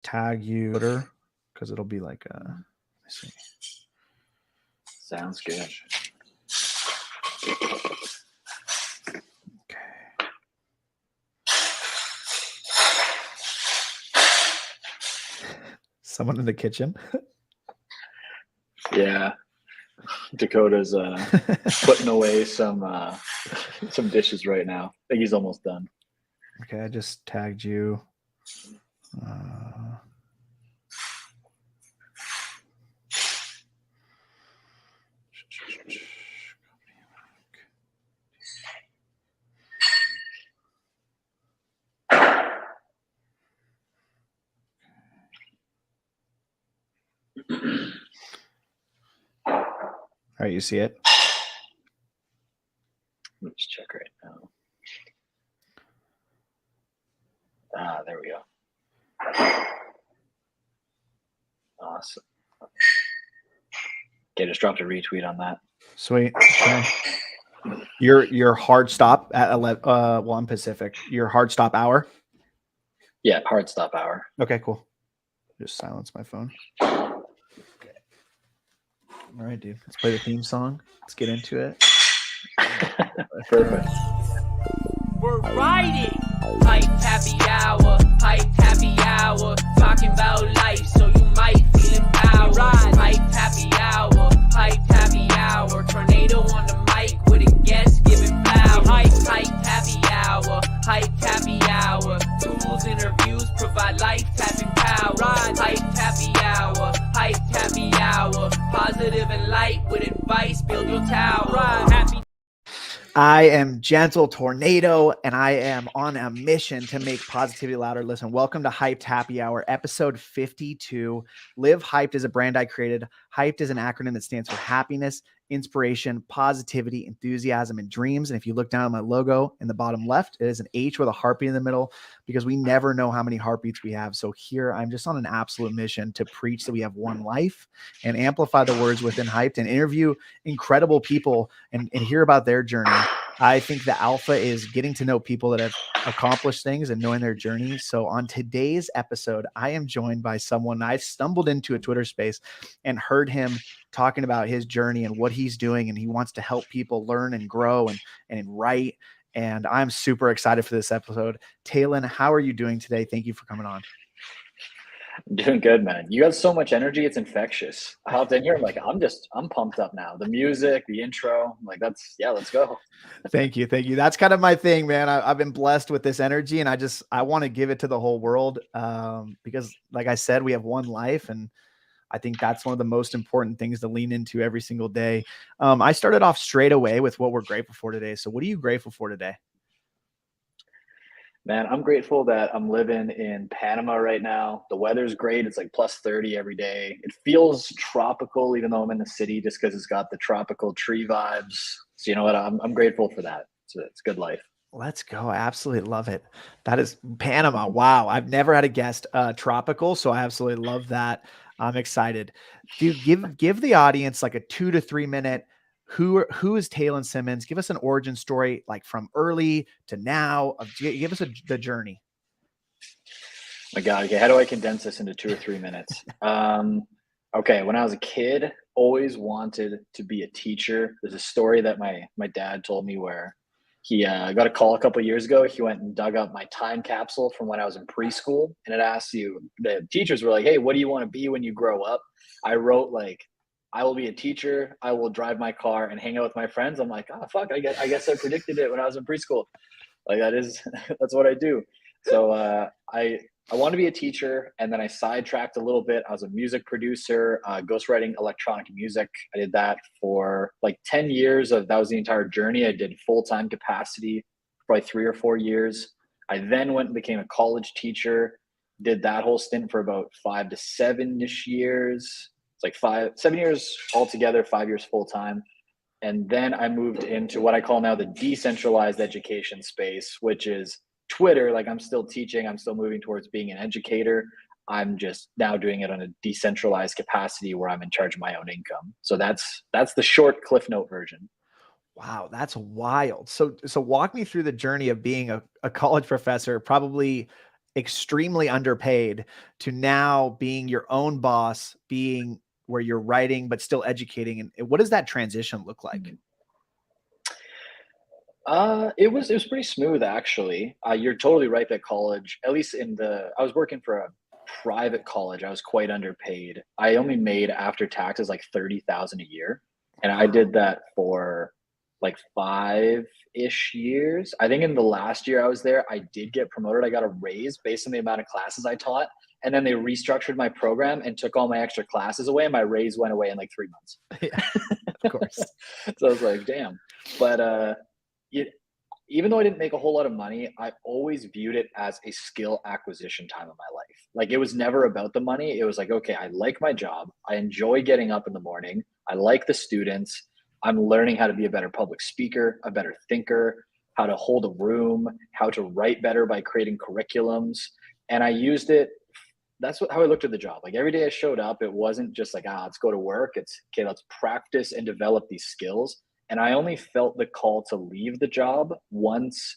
tag you because it'll be like let me see. Sounds good. Okay. Someone in the kitchen. Yeah. Dakota's putting away some dishes right now. I think he's almost done. Okay, I just tagged you. All right, you see it? Let's check right now. There we go. Awesome. Okay, just dropped a retweet on that. Sweet. Okay. Your hard stop at 11. Well, I'm Pacific. Your hard stop hour. Yeah, hard stop hour. Okay, cool. Just silence my phone. Okay. All right, dude. Let's play the theme song. Let's get into it. Perfect. We're riding. Hype happy hour. Hype happy hour. Talking about life, so you might feel empowered. Hype happy hour. Hype happy hour. Tornado on the mic with a guest giving power. Hype happy hour. Hype happy hour. Tools, interviews provide life tapping power. Hype happy hour. Hype happy hour. Positive and light with advice. Build your tower. Happy. I am Gentle Tornado, and I am on a mission to make positivity louder. Listen, welcome to Hyped Happy Hour, episode 52. Live Hyped is a brand I created. Hyped is an acronym that stands for happiness, inspiration, positivity, enthusiasm, and dreams. And if you look down at my logo in the bottom left, it is an H with a heartbeat in the middle because we never know how many heartbeats we have. So here I'm just on an absolute mission to preach that we have one life and amplify the words within Hyped and interview incredible people and hear about their journey. I think the alpha is getting to know people that have accomplished things and knowing their journey. So on today's episode, I am joined by someone I stumbled into a Twitter space and heard him talking about his journey and what he's doing. And he wants to help people learn and grow and write. And I'm super excited for this episode. Taylin, how are you doing today? Thank you for coming on. I'm doing good, man. You got so much energy, it's infectious. I hopped in here, I'm like, I'm pumped up now. The music, the intro, I'm like, let's go. Thank you. That's kind of my thing, man. I've been blessed with this energy, and I want to give it to the whole world because, like I said, we have one life, and I think that's one of the most important things to lean into every single day. I started off straight away with what we're grateful for today. So what are you grateful for today? Man, I'm grateful that I'm living in Panama right now. The weather's great. It's like plus 30 every day. It feels tropical, even though I'm in the city, just because it's got the tropical tree vibes. So you know what? I'm grateful for that. It's good life. Let's go. I absolutely love it. That is Panama. Wow. I've never had a guest tropical, so I absolutely love that. I'm excited. Dude, give the audience like a 2 to 3 minute who is Taylin Simmonds? Give us an origin story, like from early to now. Give us the journey. My God, okay, how do I condense this into 2 or 3 minutes? Okay, when I was a kid, always wanted to be a teacher. There's a story that my dad told me where he got a call a couple of years ago. He went and dug up my time capsule from when I was in preschool, and it asked the teachers were like, hey, what do you want to be when you grow up? I wrote like, I will be a teacher. I will drive my car and hang out with my friends. I'm like, oh, fuck, I guess I predicted it when I was in preschool. Like that's what I do. So I want to be a teacher, and then I sidetracked a little bit. I was a music producer, ghostwriting electronic music. I did that for like 10 years. That was the entire journey. I did full-time capacity for like 3 or 4 years. I then went and became a college teacher, did that whole stint for about 5 to 7-ish years. It's like 7 years altogether, 5 years full-time. And then I moved into what I call now the decentralized education space, which is Twitter. Like, I'm still teaching, I'm still moving towards being an educator. I'm just now doing it on a decentralized capacity where I'm in charge of my own income. So that's the short Cliff Note version. Wow, that's wild. So walk me through the journey of being a college professor, probably extremely underpaid to now being your own boss, being where you're writing but still educating? And what does that transition look like? It was pretty smooth actually. You're totally right that college, at least I was working for a private college. I was quite underpaid. I only made after taxes like 30,000 a year, and I did that for like 5-ish years. I think in the last year I was there, I did get promoted. I got a raise based on the amount of classes I taught, and then they restructured my program and took all my extra classes away, and my raise went away in like 3 months. Yeah, of course. So I was like, damn. But it, even though I didn't make a whole lot of money, I always viewed it as a skill acquisition time of my life. Like it was never about the money. It was like, okay, I like my job. I enjoy getting up in the morning. I like the students. I'm learning how to be a better public speaker, a better thinker, how to hold a room, how to write better by creating curriculums. And I used it. How I looked at the job. Like every day I showed up, it wasn't just like, let's go to work. It's okay, let's practice and develop these skills. And I only felt the call to leave the job once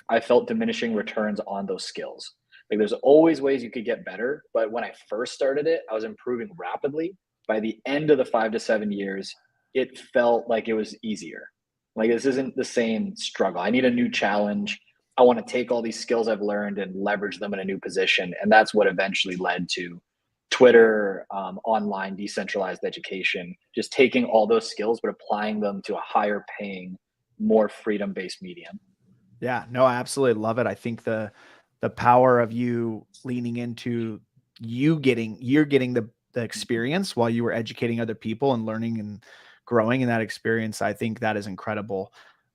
I felt diminishing returns on those skills. Like there's always ways you could get better, but when I first started it, I was improving rapidly. By the end of the 5 to 7 years, it felt like it was easier. Like this isn't the same struggle. I need a new challenge. I want to take all these skills I've learned and leverage them in a new position. And that's what eventually led to Twitter, online decentralized education, just taking all those skills, but applying them to a higher paying, more freedom-based medium. Yeah, no, I absolutely love it. I think the power of you leaning into you're getting the experience while you were educating other people and learning and growing in that experience. I think that is incredible.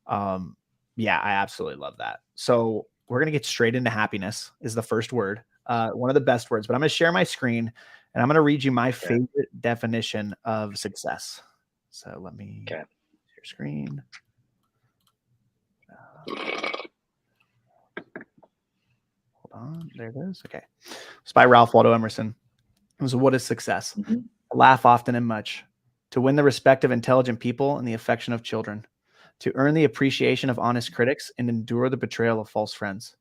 Yeah, I absolutely love that. So we're going to get straight into happiness is the first word. One of the best words, but I'm going to share my screen and I'm going to read you my favorite definition of success. So let me share screen. Hold on. There it is. Okay. It's by Ralph Waldo Emerson. It was, what is success? Mm-hmm. Laugh often and much, to win the respect of intelligent people and the affection of children, to earn the appreciation of honest critics and endure the betrayal of false friends,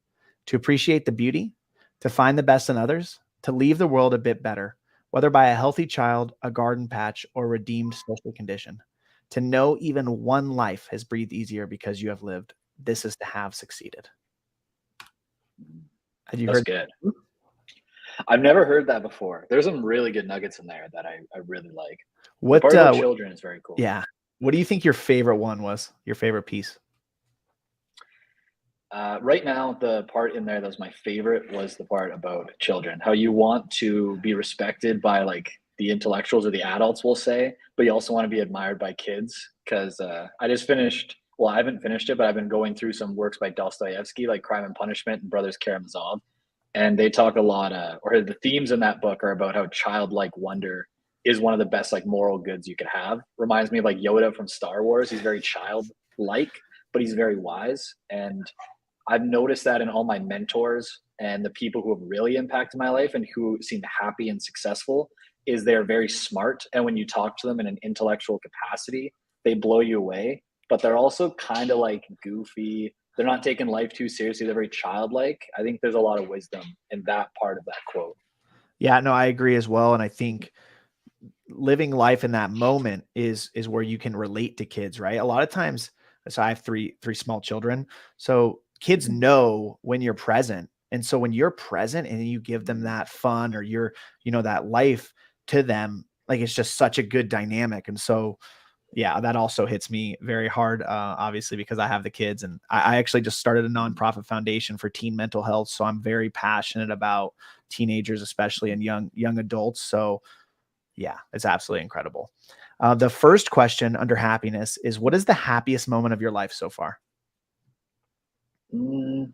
to appreciate the beauty, to find the best in others, to leave the world a bit better, whether by a healthy child, a garden patch, or redeemed social condition, to know even one life has breathed easier because you have lived. This is to have succeeded. Have you heard? Good. I've never heard that before. There's some really good nuggets in there that I really like. What part about children is very cool. Yeah. What do you think your favorite one was? Your favorite piece? Right now, the part in there that was my favorite was the part about children. How you want to be respected by like the intellectuals or the adults, we'll say, but you also want to be admired by kids. Because I just finished. Well, I haven't finished it, but I've been going through some works by Dostoevsky, like Crime and Punishment and Brothers Karamazov. And they talk a lot, or the themes in that book are about how childlike wonder is one of the best like moral goods you could have. Reminds me of like Yoda from Star Wars. He's very childlike, but he's very wise. And I've noticed that in all my mentors and the people who have really impacted my life and who seem happy and successful is they're very smart. And when you talk to them in an intellectual capacity, they blow you away, but they're also kind of like goofy. They're not taking life too seriously. They're very childlike. I think there's a lot of wisdom in that part of that quote. Yeah, no, I agree as well. And I think living life in that moment is where you can relate to kids, right? A lot of times, so I have three small children. So kids know when you're present. And so when you're present and you give them that fun or you're, that life to them, like it's just such a good dynamic. And so yeah, that also hits me very hard, obviously, because I have the kids and I actually just started a nonprofit foundation for teen mental health. So I'm very passionate about teenagers, especially and young adults. So yeah, it's absolutely incredible. The first question under happiness is, what is the happiest moment of your life so far? I'm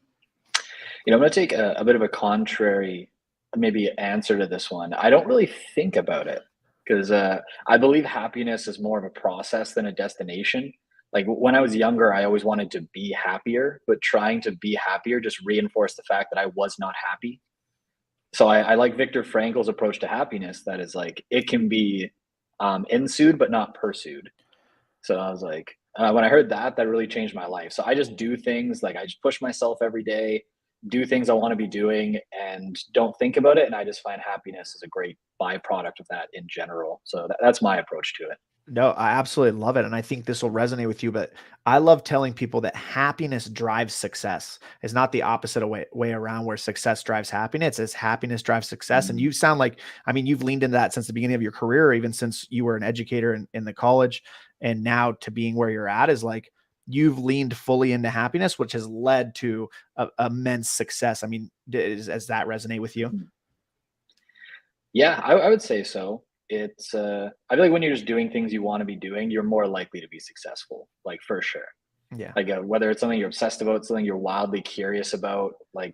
going to take a bit of a contrary, maybe answer to this one. I don't really think about it. Because I believe happiness is more of a process than a destination. Like when I was younger, I always wanted to be happier, but trying to be happier just reinforced the fact that I was not happy. So I like Viktor Frankl's approach to happiness. That is like, it can be ensued, but not pursued. So I was like, when I heard that really changed my life. So I just do things like I just push myself every day. do things I want to be doing and don't think about it. And I just find happiness is a great byproduct of that in general. So that's my approach to it. No, I absolutely love it. And I think this will resonate with you, but I love telling people that happiness drives success. It's not the opposite way around where success drives happiness. It's happiness drives success. And Mm. you sound like, I mean, you've leaned into that since the beginning of your career, even since you were an educator in the college, and now to being where you're at is like, you've leaned fully into happiness, which has led to immense success. I mean, does that resonate with you? Yeah, I would say so. It's I feel like when you're just doing things you want to be doing, you're more likely to be successful, like for sure. Yeah. Like whether it's something you're obsessed about, something you're wildly curious about, like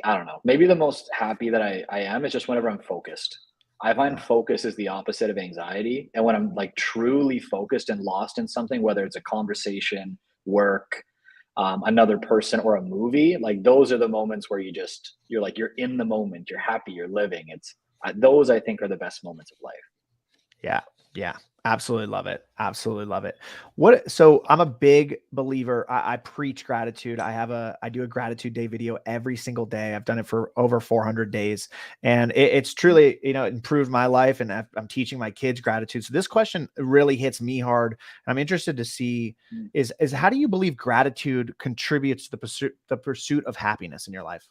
I don't know. Maybe the most happy that I am is just whenever I'm focused. I find Yeah. focus is the opposite of anxiety. And when I'm like truly focused and lost in something, whether it's a conversation, work, another person, or a movie, like those are the moments where you're like, you're in the moment, you're happy, you're living. It's those I think are the best moments of life. Yeah. Yeah. Absolutely love it. Absolutely love it. So I'm a big believer. I preach gratitude. I do a gratitude day video every single day. I've done it for over 400 days, and it's truly, improved my life, and I'm teaching my kids gratitude. So this question really hits me hard. I'm interested to see Mm. is how do you believe gratitude contributes to the pursuit of happiness in your life?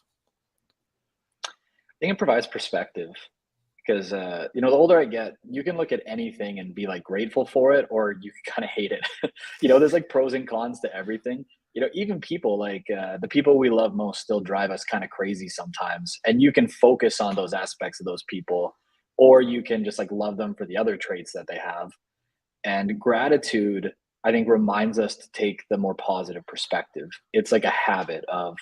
I think it provides perspective because the older I get, you can look at anything and be like grateful for it, or you can kind of hate it. There's like pros and cons to everything. Even people like the people we love most still drive us kind of crazy sometimes, and you can focus on those aspects of those people, or you can just like love them for the other traits that they have. And gratitude, I think, reminds us to take the more positive perspective. It's like a habit of,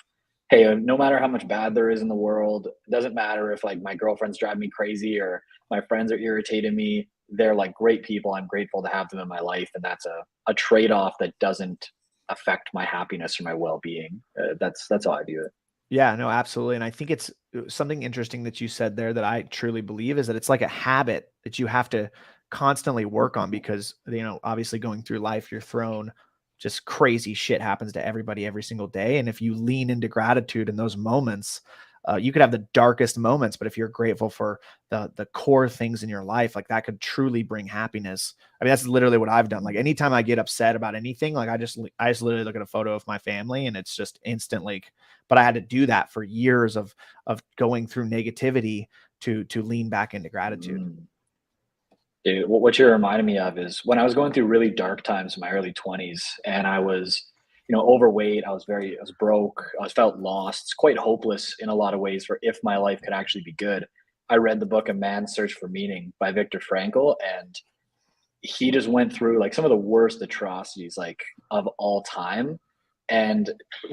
hey, no matter how much bad there is in the world, it doesn't matter if like my girlfriend's driving me crazy or my friends are irritating me. They're like great people. I'm grateful to have them in my life. And that's a trade off that doesn't affect my happiness or my well being. That's how I view it. Yeah, no, absolutely. And I think it's something interesting that you said there that I truly believe is that it's like a habit that you have to constantly work on because, obviously going through life, you're thrown just crazy shit happens to everybody every single day. And if you lean into gratitude in those moments, you could have the darkest moments, but if you're grateful for the core things in your life, like that could truly bring happiness. I mean, that's literally what I've done. Like anytime I get upset about anything, like I just literally look at a photo of my family and it's just instantly. But I had to do that for years of going through negativity to lean back into gratitude. Mm. Dude, what you're reminding me of is when I was going through really dark times in my early 20s and I was, overweight, I was broke, felt lost, quite hopeless in a lot of ways for if my life could actually be good. I read the book A Man's Search for Meaning by Viktor Frankl, and he just went through like some of the worst atrocities like of all time. And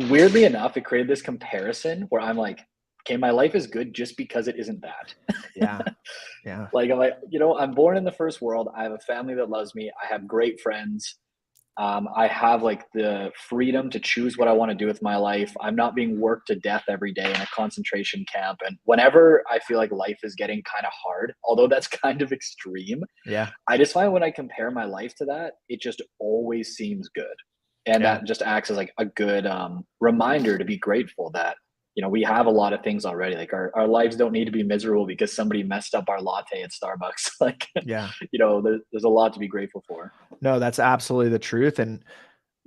weirdly enough, it created this comparison where I'm like, okay, my life is good just because it isn't bad. Yeah. Yeah. Like I'm like, I'm born in the first world. I have a family that loves me. I have great friends. I have like the freedom to choose what I want to do with my life. I'm not being worked to death every day in a concentration camp. And whenever I feel like life is getting kind of hard, although that's kind of extreme, Yeah. I just find when I compare my life to that, it just always seems good. And Yeah. that just acts as like a good reminder to be grateful that we have a lot of things already. Like our lives don't need to be miserable because somebody messed up our latte at Starbucks. Like, Yeah. there's a lot to be grateful for. No, that's absolutely the truth. And,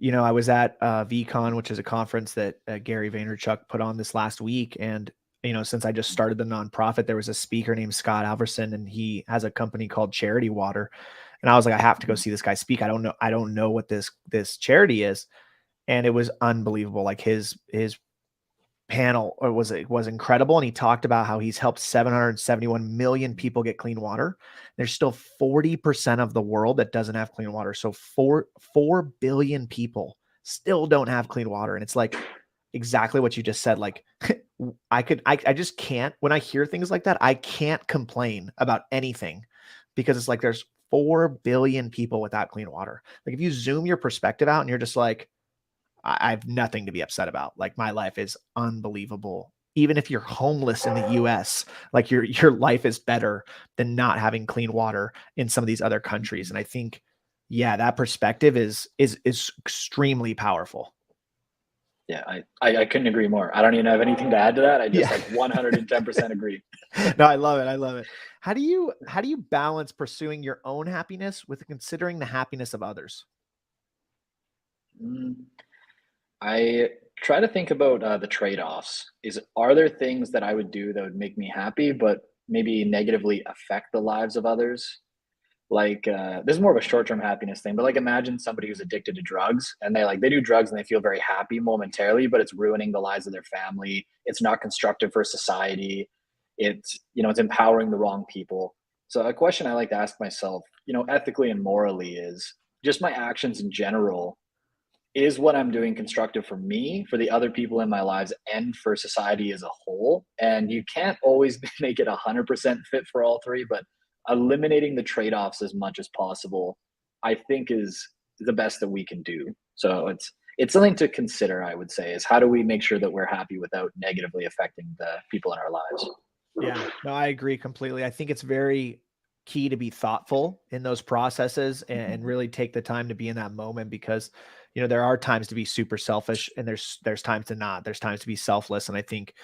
I was at VCon, which is a conference that Gary Vaynerchuk put on this last week. And, since I just started the nonprofit, there was a speaker named Scott Alverson, and he has a company called Charity Water. And I was like, I have to go see this guy speak. I don't know what this charity is. And it was unbelievable. Like his panel was incredible, and he talked about how he's helped 771 million people get clean water. There's still 40% of the world that doesn't have clean water. So 4 billion people still don't have clean water. And it's like exactly what you just said. Like I just can't, when I hear things like that, I can't complain about anything because it's like there's 4 billion people without clean water. Like if you zoom your perspective out and you're just like, I have nothing to be upset about. Like my life is unbelievable. Even if you're homeless in the US, like your life is better than not having clean water in some of these other countries. And I think, yeah, that perspective is extremely powerful. Yeah, I couldn't agree more. I don't even have anything to add to that. I just Yeah. like 110% agree. No, I love it. I love it. How do you balance pursuing your own happiness with considering the happiness of others? Mm, I try to think about the trade-offs. Are there things that I would do that would make me happy, but maybe negatively affect the lives of others? Like this is more of a short-term happiness thing, but like imagine somebody who's addicted to drugs and they do drugs and they feel very happy momentarily, but it's ruining the lives of their family. It's not constructive for society. It's empowering the wrong people. So a question I like to ask myself, ethically and morally, is just my actions in general, is what I'm doing constructive for me, for the other people in my lives, and for society as a whole? And you can't always make it 100% fit for all three, but eliminating the trade-offs as much as possible, I think, is the best that we can do. So it's something to consider, I would say, is how do we make sure that we're happy without negatively affecting the people in our lives? Yeah, no, I agree completely. I think it's very key to be thoughtful in those processes and Mhm. really take the time to be in that moment because, there are times to be super selfish and there's times to not. There's times to be selfless. And I think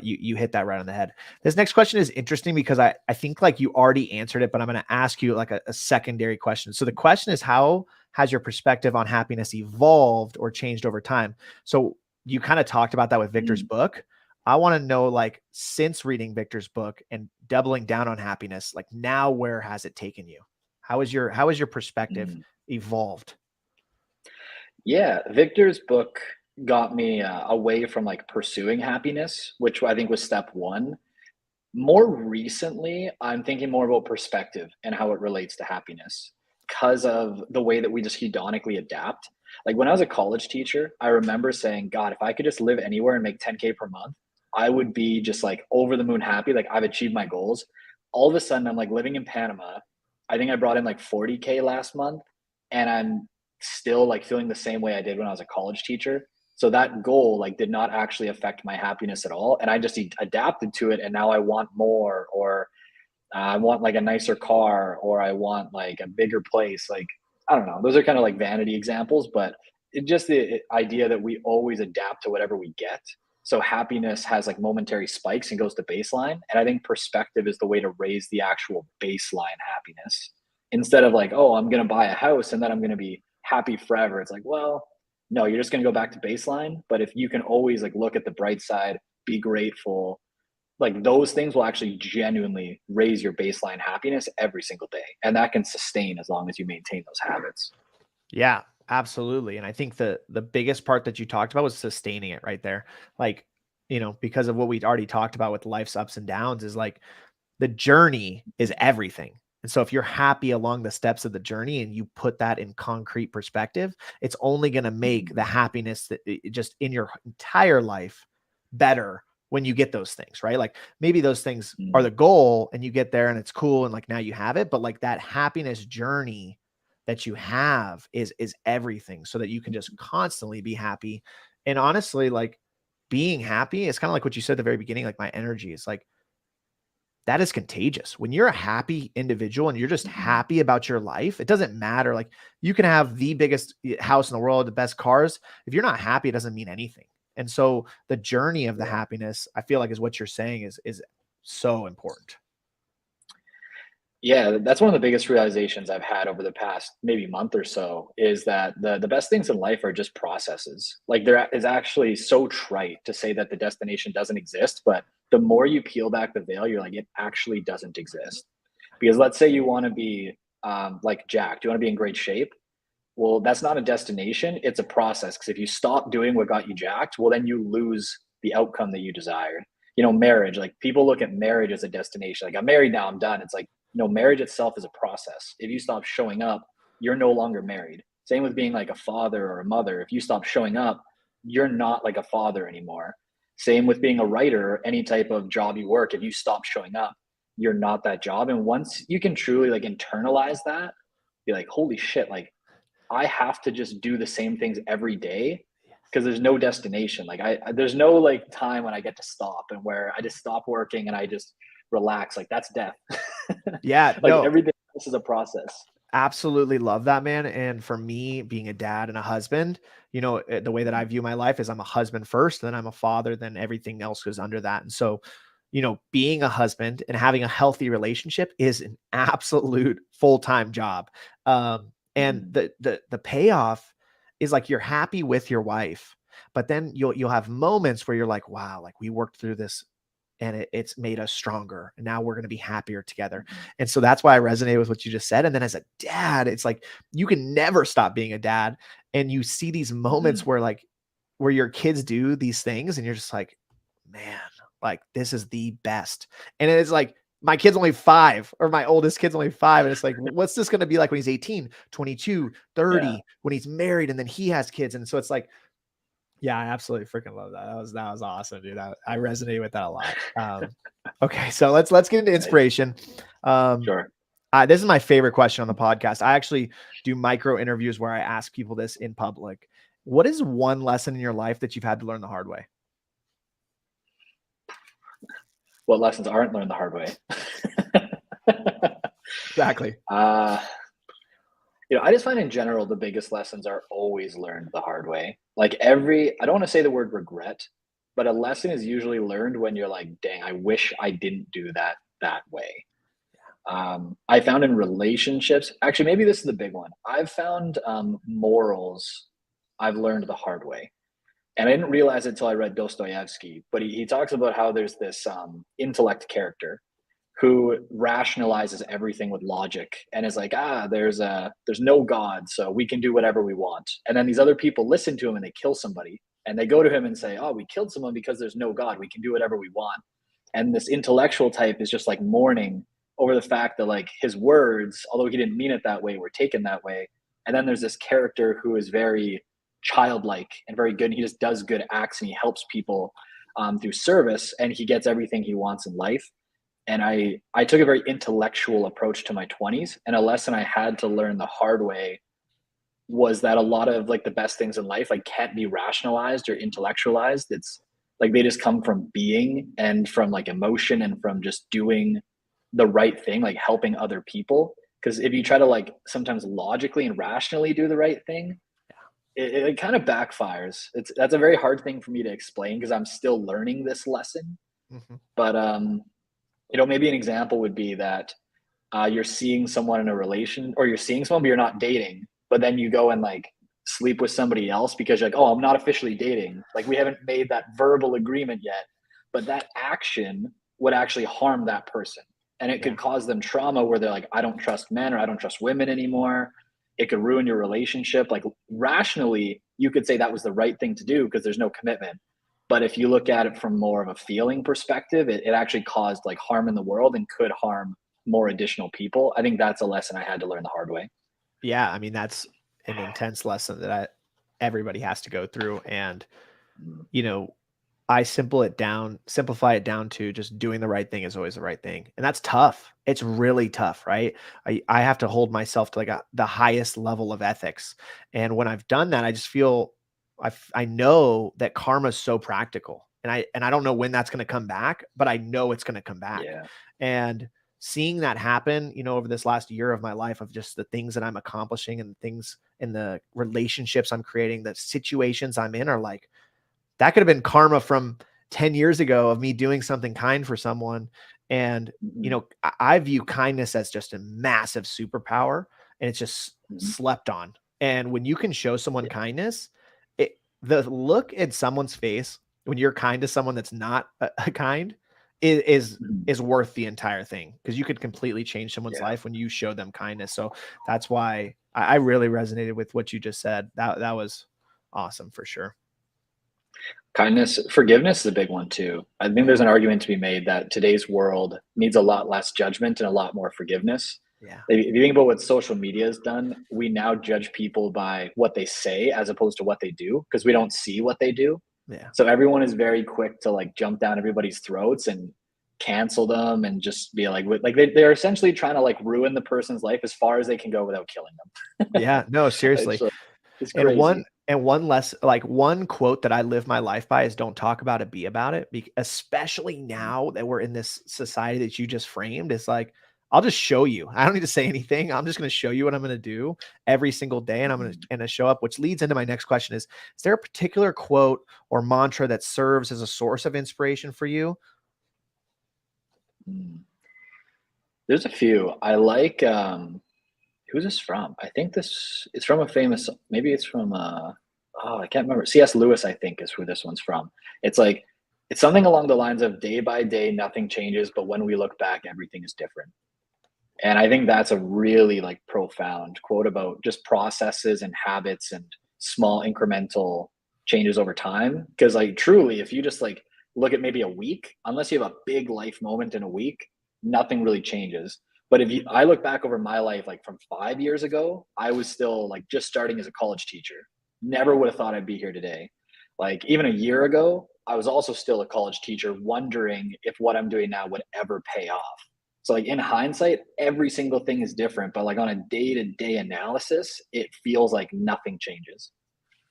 you hit that right on the head. This next question is interesting because I think like you already answered it, but I'm going to ask you like a secondary question. So the question is, how has your perspective on happiness evolved or changed over time? So you kind of talked about that with Victor's Mm, book. I want to know, like, since reading Victor's book and doubling down on happiness, like now where has it taken you? How is your perspective mm. evolved? Yeah, Victor's book got me away from like pursuing happiness, which I think was step one. More recently, I'm thinking more about perspective and how it relates to happiness because of the way that we just hedonically adapt. Like when I was a college teacher, I remember saying, God, if I could just live anywhere and make 10K per month, I would be just like over the moon happy. Like I've achieved my goals. All of a sudden, I'm like living in Panama. I think I brought in like 40K last month, and I'm still like feeling the same way I did when I was a college teacher. So that goal like did not actually affect my happiness at all, and I just adapted to it. And now I want more, or I want like a nicer car, or I want like a bigger place. Like I don't know. Those are kind of like vanity examples, but just the idea that we always adapt to whatever we get. So happiness has like momentary spikes and goes to baseline. And I think perspective is the way to raise the actual baseline happiness. Instead of like, oh, I'm gonna buy a house and then I'm gonna be happy forever. It's like, well, no, you're just gonna go back to baseline. But if you can always like look at the bright side, be grateful, like those things will actually genuinely raise your baseline happiness every single day. And that can sustain as long as you maintain those habits. Yeah, absolutely. And I think the biggest part that you talked about was sustaining it right there. Like, because of what we already talked about with life's ups and downs is like the journey is everything. And so if you're happy along the steps of the journey and you put that in concrete perspective, it's only going to make Mhm. the happiness that just in your entire life better when you get those things, right? Like maybe those things are Mm. the goal and you get there and it's cool and like now you have it, but like that happiness journey that you have is everything so that you can just constantly be happy. And honestly, like being happy is kind of like what you said at the very beginning, like my energy is like that is contagious. When you're a happy individual and you're just Mhm. happy about your life, it doesn't matter. Like you can have the biggest house in the world, the best cars. If you're not happy, it doesn't mean anything. And so the journey of the Yeah. happiness, I feel like is what you're saying is so important. Yeah, that's one of the biggest realizations I've had over the past maybe month or so is that the best things in life are just processes. Like there is actually so trite to say that the destination doesn't exist, but the more you peel back the veil, you're like, it actually doesn't exist. Because let's say you want to be like jacked, you want to be in great shape. Well, that's not a destination, it's a process. Because if you stop doing what got you jacked, well, then you lose the outcome that you desired. Marriage, like people look at marriage as a destination. Like, I'm married now, I'm done. It's like, no, marriage itself is a process. If you stop showing up, you're no longer married. Same with being like a father or a mother. If you stop showing up, you're not like a father anymore. Same with being a writer or any type of job you work. If you stop showing up, you're not that job. And once you can truly like internalize that, be like, holy shit, like I have to just do the same things every day because there's no destination. Like there's no like time when I get to stop and where I just stop working and I just relax. Like that's death. Yeah, Like no, every day, this is a process. absolutely love that, man. And for me, being a dad and a husband, the way that I view my life is I'm a husband first, then I'm a father, then everything else goes under that. And so, being a husband and having a healthy relationship is an absolute full-time job. And the payoff is like you're happy with your wife, but then you'll have moments where you're like, wow, like we worked through this and it's made us stronger. And now we're going to be happier together. And so that's why I resonate with what you just said. And then as a dad, it's like, you can never stop being a dad. And you see these moments where your kids do these things and you're just like, man, like this is the best. And it's like, my kid's only 5, or my oldest kid's only 5. And it's like, what's this going to be like when he's 18, 22, 30, when he's married and then he has kids. And so it's like, yeah, I absolutely freaking love that. That was awesome, dude. I resonate with that a lot. Okay, so let's get into inspiration. Sure. This is my favorite question on the podcast. I actually do micro interviews where I ask people this in public. What is one lesson in your life that you've had to learn the hard way? What lessons aren't learned the hard way? Exactly. I just find in general, the biggest lessons are always learned the hard way. Like I don't want to say the word regret, but a lesson is usually learned when you're like, dang, I wish I didn't do that way. I found in relationships, actually, maybe this is the big one. I've found morals I've learned the hard way. And I didn't realize it until I read Dostoevsky, but he talks about how there's this intellect character who rationalizes everything with logic and is like, there's no God, so we can do whatever we want. And then these other people listen to him and they kill somebody. And they go to him and say, oh, we killed someone because there's no God. We can do whatever we want. And this intellectual type is just like mourning over the fact that like his words, although he didn't mean it that way, were taken that way. And then there's this character who is very childlike and very good. And he just does good acts and he helps people through service, and he gets everything he wants in life. And I took a very intellectual approach to my 20s, and a lesson I had to learn the hard way was that a lot of like the best things in life like can't be rationalized or intellectualized. It's like they just come from being and from like emotion and from just doing the right thing, like helping other people. Because if you try to like sometimes logically and rationally do the right thing, it kind of backfires. That's a very hard thing for me to explain because I'm still learning this lesson. But maybe an example would be that you're seeing someone in a relation, or you're seeing someone but you're not dating, but then you go and like sleep with somebody else because you're like, oh, I'm not officially dating. Like we haven't made that verbal agreement yet, but that action would actually harm that person. And it could cause them trauma where they're like, I don't trust men or I don't trust women anymore. It could ruin your relationship. Like rationally, you could say that was the right thing to do because there's no commitment. But if you look at it from more of a feeling perspective, it actually caused like harm in the world and could harm more additional people. I think that's a lesson I had to learn the hard way. Yeah. I mean, that's an intense lesson that everybody has to go through. And, I simplify it down to just doing the right thing is always the right thing. And that's tough. It's really tough, right? I have to hold myself to like the highest level of ethics. And when I've done that, I just feel I know that karma is so practical, and I don't know when that's going to come back, but I know it's going to come back. Yeah. And seeing that happen, over this last year of my life, of just the things that I'm accomplishing and things in the relationships I'm creating, the situations I'm in, are like, that could have been karma from 10 years ago of me doing something kind for someone. And, I view kindness as just a massive superpower, and it's just slept on. And when you can show someone kindness, the look at someone's face when you're kind to someone that's not kind is worth the entire thing, because you could completely change someone's life when you show them kindness. So that's why I really resonated with what you just said. That was awesome for sure. Kindness, forgiveness is a big one too. I think there's an argument to be made that today's world needs a lot less judgment and a lot more forgiveness. Yeah. If you think about what social media has done, we now judge people by what they say as opposed to what they do, because we don't see what they do. Yeah. So everyone is very quick to like jump down everybody's throats and cancel them and just be like they're essentially trying to like ruin the person's life as far as they can go without killing them. Yeah, no, seriously. It's crazy. One quote that I live my life by is don't talk about it, be about it. Especially now that we're in this society that you just framed, it's like, I'll just show you. I don't need to say anything. I'm just going to show you what I'm going to do every single day. And I'm going to show up, which leads into my next question is there a particular quote or mantra that serves as a source of inspiration for you? There's a few. I like, who's this from? I think it's from a famous, maybe it's from, I can't remember. C.S. Lewis, I think, is who this one's from. It's like, it's something along the lines of day by day, nothing changes, but when we look back, everything is different. And I think that's a really like profound quote about just processes and habits and small incremental changes over time. Cause like truly, if you just like look at maybe a week, unless you have a big life moment in a week, nothing really changes. But I look back over my life, like from 5 years ago, I was still like just starting as a college teacher. Never would have thought I'd be here today. Like even a year ago, I was also still a college teacher, wondering if what I'm doing now would ever pay off. So like in hindsight, every single thing is different, but like on a day-to-day analysis, it feels like nothing changes.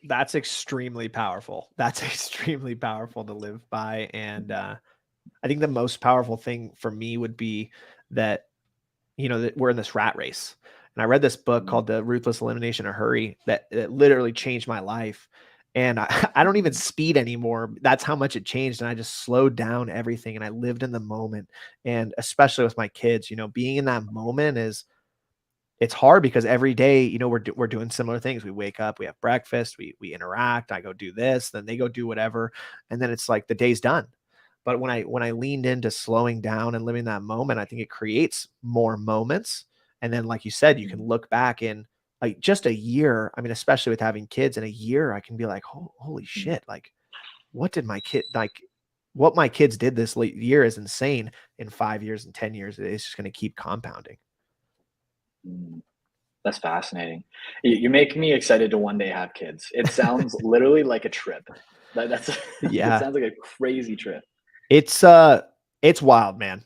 That's extremely powerful. That's extremely powerful to live by. And I think the most powerful thing for me would be that, that we're in this rat race. And I read this book called The Ruthless Elimination of Hurry that literally changed my life. And I don't even speed anymore. That's how much it changed. And I just slowed down everything and I lived in the moment. And especially with my kids, being in that moment it's hard because every day, we're doing similar things. We wake up, we have breakfast, we interact, I go do this, then they go do whatever. And then it's like the day's done. But when I leaned into slowing down and living that moment, I think it creates more moments. And then, like you said, you can look back in like just a year. I mean, especially with having kids in a year, I can be like, holy shit. Like what my kids did this year is insane. In 5 years and 10 years, it's just going to keep compounding. That's fascinating. You make me excited to one day have kids. It sounds literally like a trip. That's Yeah. It sounds like a crazy trip. It's wild, man.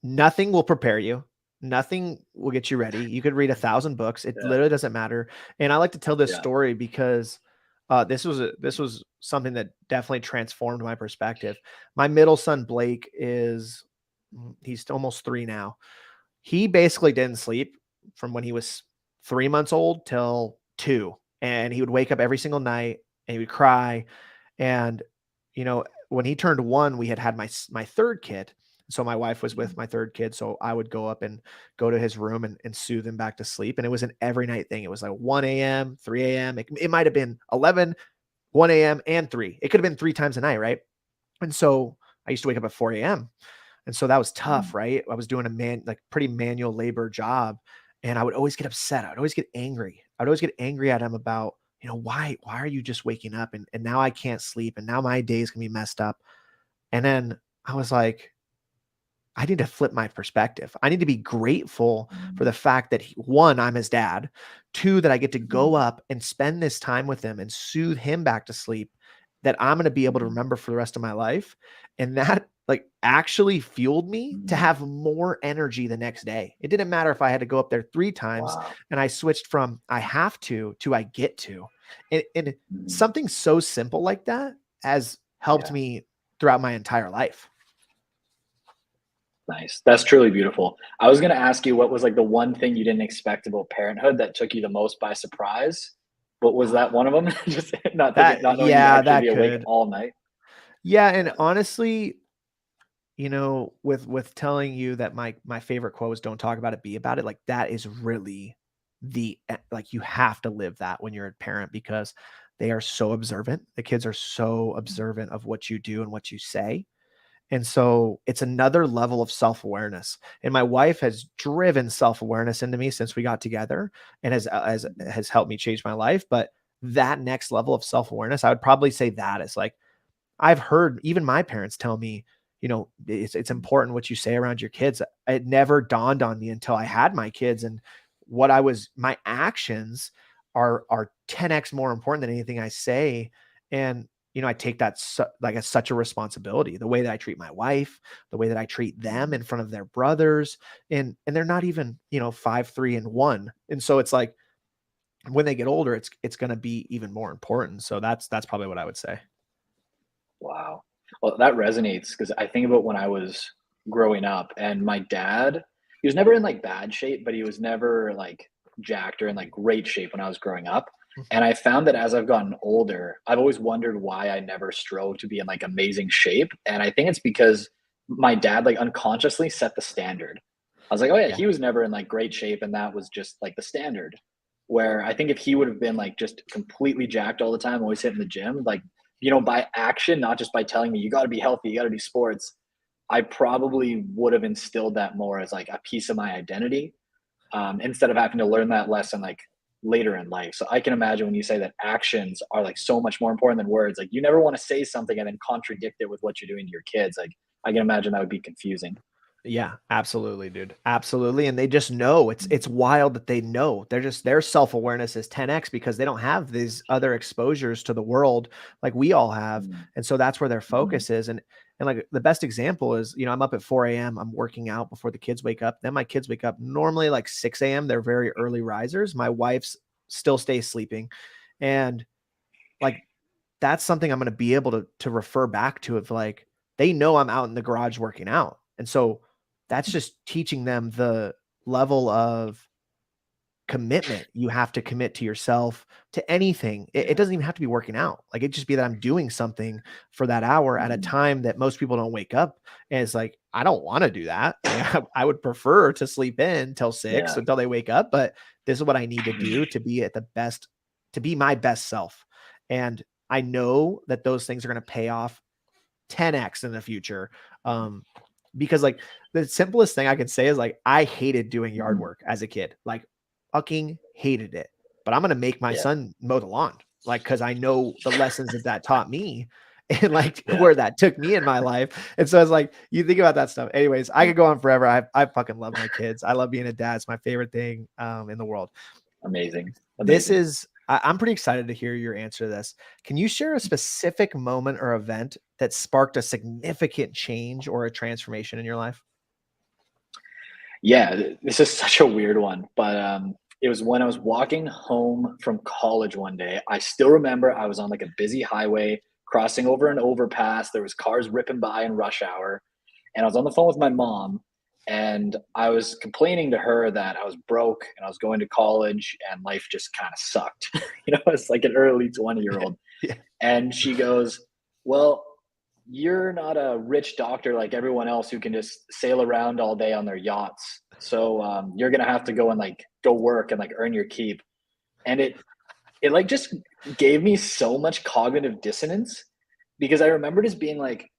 Nothing will prepare you. Nothing will get you ready. You could read 1,000 books. It literally doesn't matter. And I like to tell this story because this was something that definitely transformed my perspective. My middle son, Blake, he's almost 3 now. He basically didn't sleep from when he was 3 months old till 2. And he would wake up every single night and he would cry. And, when he turned 1, we had my third kid. So my wife was with my third kid. So I would go up and go to his room and soothe him back to sleep. And it was an every night thing. It was like 1 a.m., 3 a.m. It might've been 11, 1 a.m. and 3. It could have been 3 times a night. Right. And so I used to wake up at 4 a.m. And so that was tough, right? I was doing pretty manual labor job. And I would always get upset. I would always get angry. I would always get angry at him about, why are you just waking up? And now I can't sleep. And now my days can be messed up. And then I was like, I need to flip my perspective. I need to be grateful for the fact that 1, I'm his dad. 2, that I get to go up and spend this time with him and soothe him back to sleep that I'm going to be able to remember for the rest of my life. And that actually fueled me to have more energy the next day. It didn't matter if I had to go up there 3 times and I switched from I have to I get to. And something so simple like that has helped me throughout my entire life. Nice. That's truly beautiful. I was going to ask you what was like the one thing you didn't expect about parenthood that took you the most by surprise. But was that one of them? Just not knowing you'd actually be awake all night. Yeah. And honestly, with telling you that my favorite quote was don't talk about it, be about it. Like that is really you have to live that when you're a parent because they are so observant. The kids are so observant of what you do and what you say. And so it's another level of self-awareness. And my wife has driven self-awareness into me since we got together and has helped me change my life. But that next level of self-awareness, I would probably say that is like, I've heard even my parents tell me, it's important what you say around your kids. It never dawned on me until I had my kids and my actions are 10x more important than anything I say. And, I take that as such a responsibility, the way that I treat my wife, the way that I treat them in front of their brothers and they're not even, 5, 3 and 1. And so it's like, when they get older, it's going to be even more important. So that's probably what I would say. Wow. Well, that resonates because I think about when I was growing up and my dad, he was never in like bad shape, but he was never like jacked or in like great shape when I was growing up. And I found that as I've gotten older, I've always wondered why I never strove to be in like amazing shape. And I think it's because my dad like unconsciously set the standard. I was like, oh yeah, Yeah. he was never in like great shape, and that was just like the standard. Where I think if he would have been like just completely jacked all the time, always hitting the gym, like, you know, by action, not just by telling me you got to be healthy, you got to do sports, I probably would have instilled that more as like a piece of my identity, instead of having to learn that lesson like later in life. So I can imagine when you say that actions are like so much more important than words, like you never want to say something and then contradict it with what you're doing to your kids. Like I can imagine that would be confusing. Yeah, absolutely, dude. Absolutely. And they just know it's wild that they know. Their self-awareness is 10x because they don't have these other exposures to the world like we all have. Mm. And so that's where their Mhm. focus is. And like the best example is, you know, I'm up at 4 a.m. I'm working out before the kids wake up. Then my kids wake up normally like 6 a.m. They're very early risers. My wife's still stays sleeping. And like that's something I'm going to be able to refer back to of like, they know I'm out in the garage working out. And so that's just teaching them the level of commitment you have to commit to yourself to anything. It Yeah. doesn't even have to be working out. Like it just be that I'm doing something for that hour at a Mhm. time that most people don't wake up. And it's like, I don't want to do that. I would prefer to sleep in till 6 Yeah. until they wake up. But this is what I need to do Mhm. to be at the best, to be my best self. And I know that those things are going to pay off 10x in the future. Because like the simplest thing I can say is like I hated doing yard Mhm. work as a kid, like fucking hated it. But I'm gonna make my Yeah. son mow the lawn, like because I know the lessons that that taught me, and like Yeah. where that took me in my life. And so it's like you think about that stuff. Anyways, I could go on forever. I fucking love my kids. I love being a dad. It's my favorite thing in the world. Amazing. This Amazing. is I'm pretty excited to hear your answer to this. Can you share a specific moment or event that sparked a significant change or a transformation in your life? Yeah, this is such a weird one, but it was when I was walking home from college one day. I still remember I was on like a busy highway crossing over an overpass. There was cars ripping by in rush hour, and I was on the phone with my mom, and I was complaining to her that I was broke and I was going to college and life just kind of sucked. You know, it's like an early 20-year-old. Yeah. And she goes, well, you're not a rich doctor like everyone else who can just sail around all day on their yachts. So you're gonna have to go and like go work and like earn your keep. And it like just gave me so much cognitive dissonance because I remember just being like,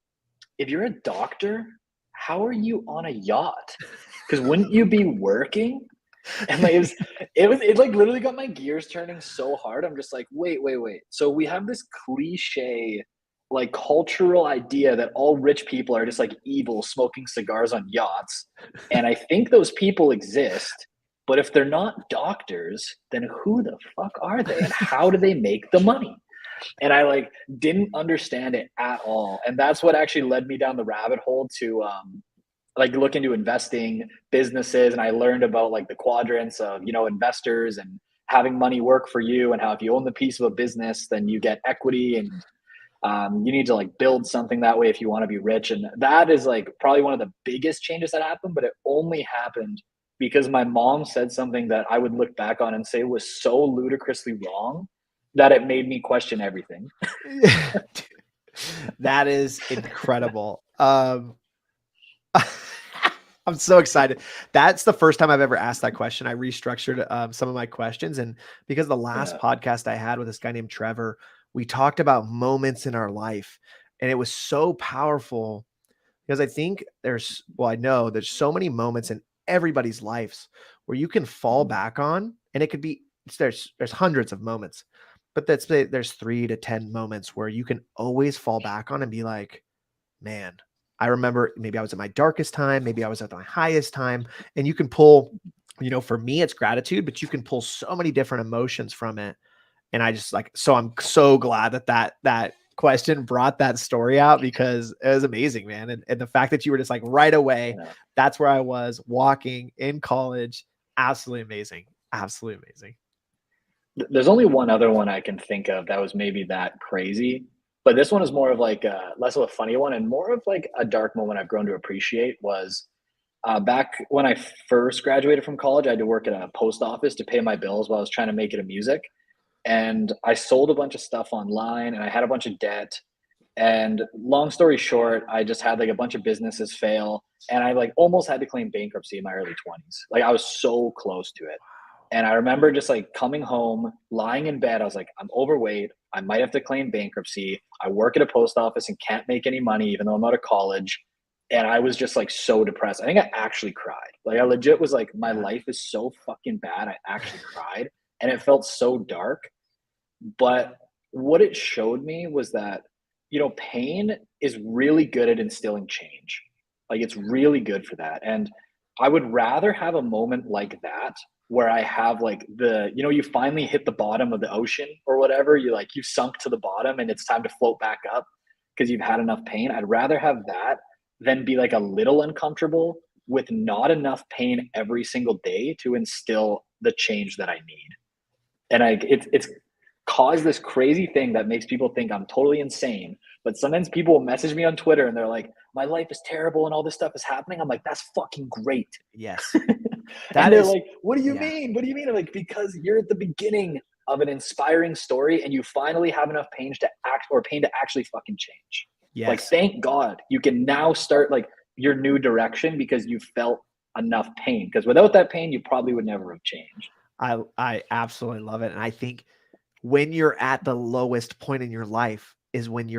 if you're a doctor, how are you on a yacht? Because wouldn't you be working? And like it like literally got my gears turning so hard. I'm just like, wait. So we have this cliche like cultural idea that all rich people are just like evil smoking cigars on yachts. And I think those people exist, but if they're not doctors, then who the fuck are they and how do they make the money? And I like didn't understand it at all. And that's what actually led me down the rabbit hole to like look into investing businesses, and I learned about like the quadrants of, you know, investors and having money work for you, and how if you own the piece of a business then you get equity, and you need to like build something that way if you want to be rich. And that is like probably one of the biggest changes that happened, but it only happened because my mom said something that I would look back on and say was so ludicrously wrong that it made me question everything. That is incredible. I'm so excited. That's the first time I've ever asked that question. I restructured some of my questions. And because the last Yeah. podcast I had with this guy named Trevor, we talked about moments in our life. And it was so powerful because I think I know there's so many moments in everybody's lives where you can fall back on, and it could be, there's hundreds of moments, but there's 3 to 10 moments where you can always fall back on and be like, man, I remember maybe I was at my darkest time, maybe I was at my highest time, and you can pull, you know, for me, it's gratitude, but you can pull so many different emotions from it. And I just like, so I'm so glad that question brought that story out because it was amazing, man. And the fact that you were just like right away, Yeah. that's where I was walking in college. Absolutely amazing. Absolutely amazing. There's only one other one I can think of that was maybe that crazy, but this one is more of like less of a funny one and more of like a dark moment I've grown to appreciate was Back when I first graduated from college, I had to work at a post office to pay my bills while I was trying to make it in music. And I sold a bunch of stuff online and I had a bunch of debt. And long story short, I just had like a bunch of businesses fail and I like almost had to claim bankruptcy in my early 20s. Like I was so close to it. And I remember just like coming home, lying in bed. I was like, I'm overweight. I might have to claim bankruptcy. I work at a post office and can't make any money, even though I'm out of college. And I was just like so depressed. I think I actually cried. Like I legit was like, my life is so fucking bad. I actually cried and it felt so dark. But what it showed me was that, you know, pain is really good at instilling change. Like it's really good for that. And I would rather have a moment like that where I have like the, you know, you finally hit the bottom of the ocean or whatever. You like, you've sunk to the bottom and it's time to float back up because you've had enough pain. I'd rather have that than be like a little uncomfortable with not enough pain every single day to instill the change that I need. And it's caused this crazy thing that makes people think I'm totally insane. But sometimes people will message me on Twitter and they're like, my life is terrible and all this stuff is happening. I'm like, that's fucking great. Yes. And they're like, what do you mean? What do you mean? I'm like, because you're at the beginning of an inspiring story and you finally have enough pain to actually fucking change. Yes. Like, thank God you can now start like your new direction because you felt enough pain. Because without that pain, you probably would never have changed. I absolutely love it. And I think when you're at the lowest point in your life is when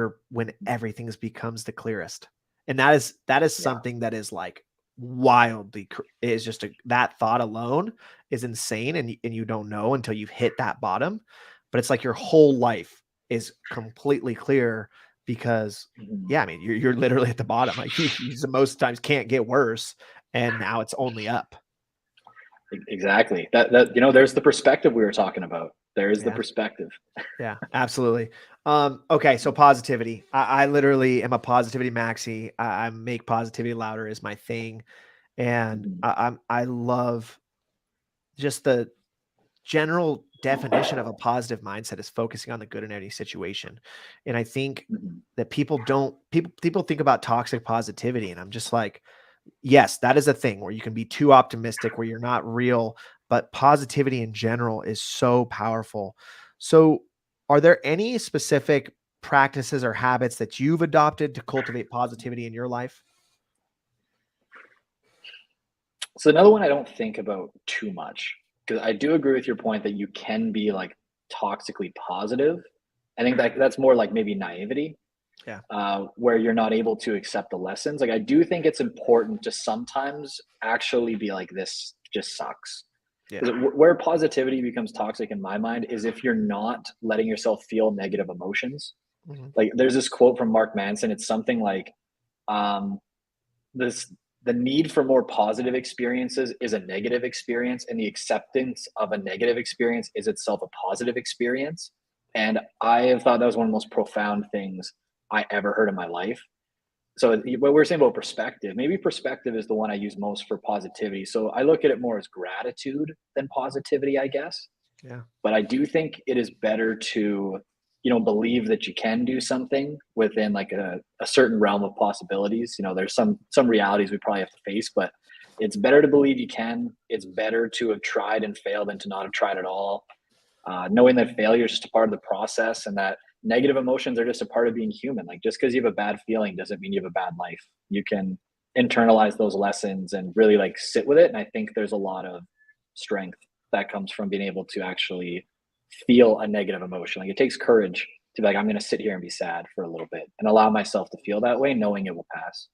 everything becomes the clearest. And that is something that is like wildly, is just that thought alone is insane. And you don't know until you've hit that bottom, but it's like your whole life is completely clear because I mean, you're literally at the bottom. Like you most times can't get worse. And now it's only up. Exactly. That, you know, there's the perspective we were talking about. There's the perspective. Yeah, absolutely. Okay. So positivity, I literally am a positivity maxi. I make positivity louder is my thing. And I love just the general definition of a positive mindset is focusing on the good in any situation. And I think that people think about toxic positivity. And I'm just like, yes, that is a thing where you can be too optimistic, where you're not real, but positivity in general is so powerful. So are there any specific practices or habits that you've adopted to cultivate positivity in your life? So another one I don't think about too much, because I do agree with your point that you can be like toxically positive. I think that's more like maybe naivety, where you're not able to accept the lessons. Like I do think it's important to sometimes actually be like, this just sucks. Where positivity becomes toxic in my mind is if you're not letting yourself feel negative emotions. Like there's this quote from Mark Manson. It's something like, the need for more positive experiences is a negative experience, and the acceptance of a negative experience is itself a positive experience. And I have thought that was one of the most profound things I ever heard in my life. So what we're saying about perspective, maybe perspective is the one I use most for positivity. So I look at it more as gratitude than positivity, I guess. Yeah. But I do think it is better to, you know, believe that you can do something within like a certain realm of possibilities. You know, there's some realities we probably have to face, but it's better to believe you can. It's better to have tried and failed than to not have tried at all. Knowing that failure is just a part of the process and that negative emotions are just a part of being human. Like just because you have a bad feeling doesn't mean you have a bad life. You can internalize those lessons and really like sit with it. And I think there's a lot of strength that comes from being able to actually feel a negative emotion. Like it takes courage to be like, I'm going to sit here and be sad for a little bit and allow myself to feel that way, knowing it will pass.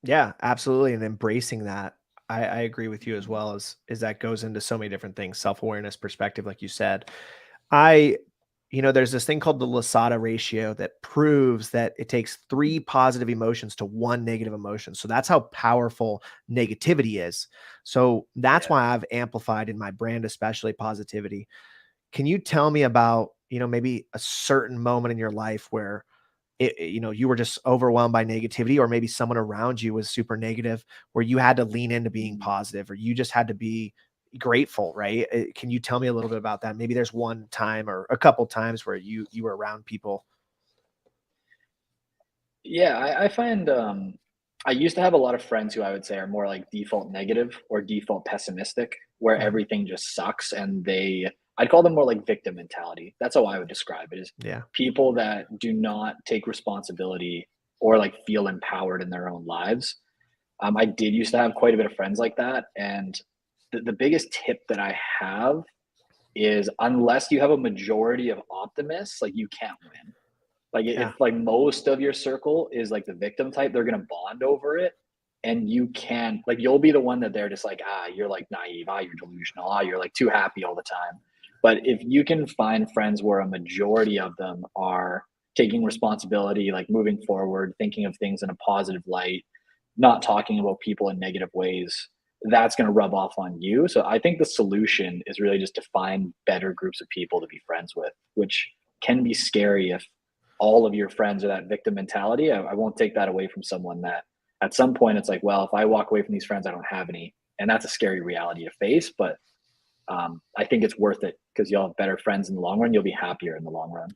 Yeah, absolutely. And embracing that. I agree with you as well, as that goes into so many different things, self-awareness, perspective, like you said. There's this thing called the Lasada ratio that proves that it takes 3 positive emotions to 1 negative emotion. So that's how powerful negativity is. So that's why I've amplified in my brand, especially positivity. Can you tell me about, maybe a certain moment in your life where you were just overwhelmed by negativity, or maybe someone around you was super negative, where you had to lean into being positive, or you just had to be grateful, right? Can you tell me a little bit about that? Maybe there's one time or a couple times where you were around people. Yeah, I find I used to have a lot of friends who I would say are more like default negative or default pessimistic, where Mhm. everything just sucks, and I'd call them more like victim mentality. That's how I would describe it, is Yeah. people that do not take responsibility or like feel empowered in their own lives. I did used to have quite a bit of friends like that. And the biggest tip that I have is, unless you have a majority of optimists, like, you can't win. Like, if Yeah. like most of your circle is like the victim type, they're gonna bond over it, and you can't, like, you'll be the one that they're just like, you're like naive, you're delusional, you're like too happy all the time. But if you can find friends where a majority of them are taking responsibility, like moving forward, thinking of things in a positive light, not talking about people in negative ways, that's going to rub off on you. So I think the solution is really just to find better groups of people to be friends with, which can be scary if all of your friends are that victim mentality. I won't take that away from someone that at some point it's like, well, if I walk away from these friends, I don't have any. And that's a scary reality to face. But I think it's worth it because you'll have better friends in the long run. You'll be happier in the long run.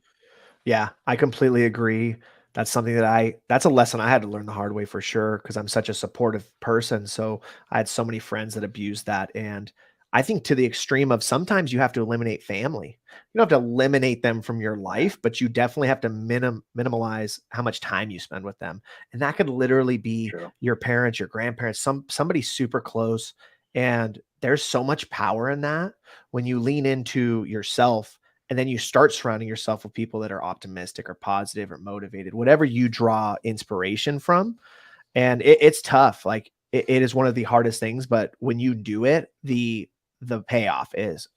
Yeah, I completely agree. That's something that's a lesson I had to learn the hard way for sure, because I'm such a supportive person. So I had so many friends that abused that. And I think to the extreme of, sometimes you have to eliminate family. You don't have to eliminate them from your Yeah, life, but you definitely have to minimalize how much time you spend with them. And that could literally be true. your parents, your grandparents, somebody super close. And there's so much power in that when you lean into yourself, and then you start surrounding yourself with people that are optimistic or positive or motivated, whatever you draw inspiration from. And it's tough. Like, it is one of the hardest things, but when you do it, the payoff is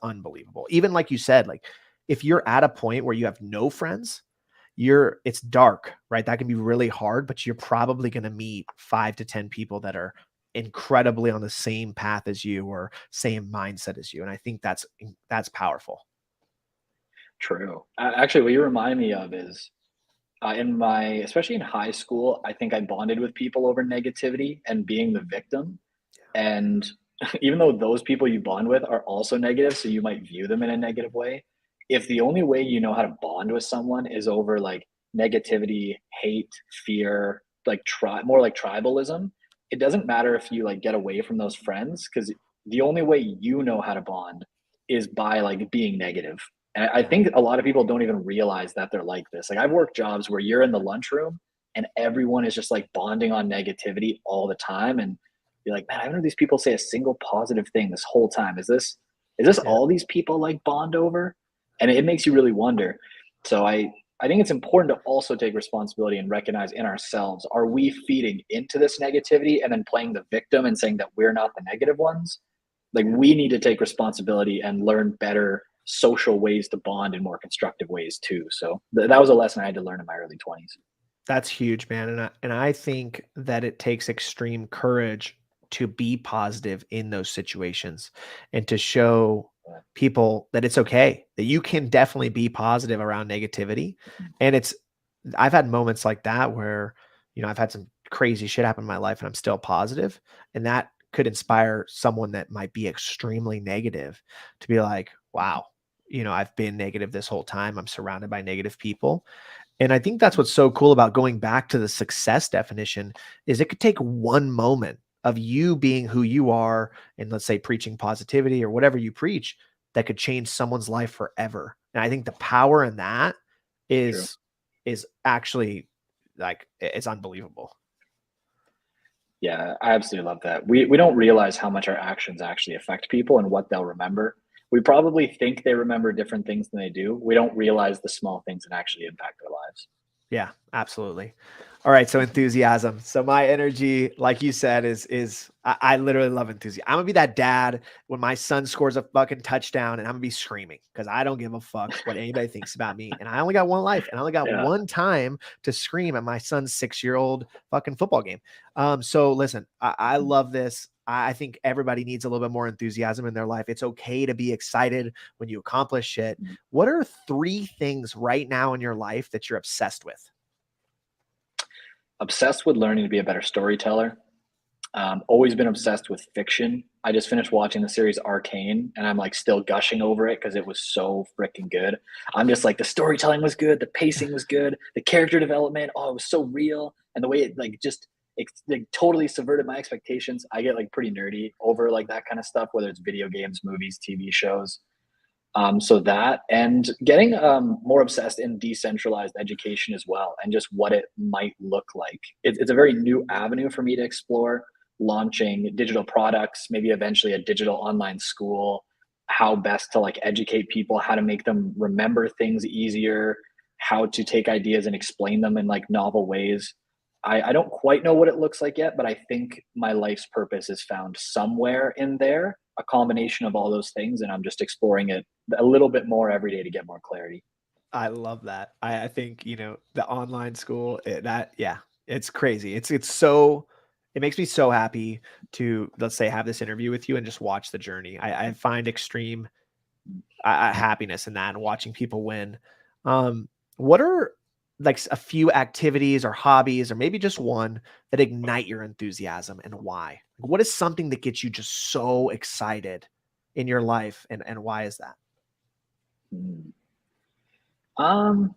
unbelievable. Even like you said, like, if you're at a point where you have no friends, it's dark, right? That can be really hard, but you're probably going to meet 5 to 10 people that are incredibly on the same path as you, or same mindset as you. And I think that's powerful. True. Actually, what you remind me of is, especially in high school, I think I bonded with people over negativity and being the victim. And even though those people you bond with are also negative, so you might view them in a negative way, if the only way you know how to bond with someone is over like negativity, hate, fear, like more like tribalism, it doesn't matter if you like get away from those friends, because the only way you know how to bond is by like being negative. And I Yeah. think a lot of people don't even realize that they're like this. Like, I've worked jobs where you're in the lunchroom and everyone is just like bonding on negativity all the time. And you're like, man, I haven't heard these people say a single positive thing this whole time. Is this Yeah. all these people like bond over? And it makes you really wonder. So I think it's important to also take responsibility and recognize in ourselves, are we feeding into this negativity and then playing the victim and saying that we're not the negative ones? Like, Yeah. we need to take responsibility and learn better social ways to bond in more constructive ways too. So that was a lesson I had to learn in my early 20s. That's huge, man. And I think that it takes extreme courage to be positive in those situations, and to show Yeah. people that it's okay, that you can definitely be positive around negativity. And I've had moments like that where, I've had some crazy shit happen in my life and I'm still positive, and that could inspire someone that might be extremely negative to be like, wow, I've been negative this whole time. I'm surrounded by negative people. And I think that's what's so cool about going back to the success definition, is it could take one moment of you being who you are, and, let's say, preaching positivity or whatever you preach, that could change someone's life forever. And I think the power in that True. is actually, like, it's unbelievable. Yeah, I absolutely love that. We don't realize how much our actions actually affect people and what they'll remember. We probably think they remember different things than they do. We don't realize the small things that actually impact their lives. Yeah, absolutely. All right, so Mhm. enthusiasm. So my energy, like you said, is I literally love enthusiasm. I'm gonna be that dad when my son scores a fucking touchdown, and I'm gonna be screaming because I don't give a fuck what anybody thinks about me. And I only got one life, and I only got Yeah. one time to scream at my son's 6-year-old fucking football game. So listen, I love this. I think everybody needs a little bit more enthusiasm in their life. It's okay to be excited when you accomplish shit. Mhm. What are 3 things right now in your life that you're obsessed with? Obsessed with learning to be a better storyteller. Always been obsessed with fiction. I just finished watching the series Arcane, and I'm like still gushing over it because it was so freaking good. I'm just like, the storytelling was good, the pacing was good, the character development, oh, it was so real, and the way it like just like totally subverted my expectations. I get like pretty nerdy over like that kind of stuff, whether it's video games, movies, TV shows. So that, and getting more obsessed in decentralized education as well, and just what it might look like. It's a very new avenue for me to explore, launching digital products, maybe eventually a digital online school, how best to like educate people, how to make them remember things easier, how to take ideas and explain them in like novel ways. I don't quite know what it looks like yet, but I think my life's purpose is found somewhere in there, a combination of all those things, and I'm just exploring it a little bit more every day to get more clarity. I love that. I think, the online school, yeah, it's crazy. It's so, it makes me so happy to, let's say, have this interview with you and just watch the journey. I find extreme happiness in that and watching people win. What are like a few activities or hobbies, or maybe just one, that ignite your enthusiasm, and why? What is something that gets you just so excited in your life, and why is that? Um,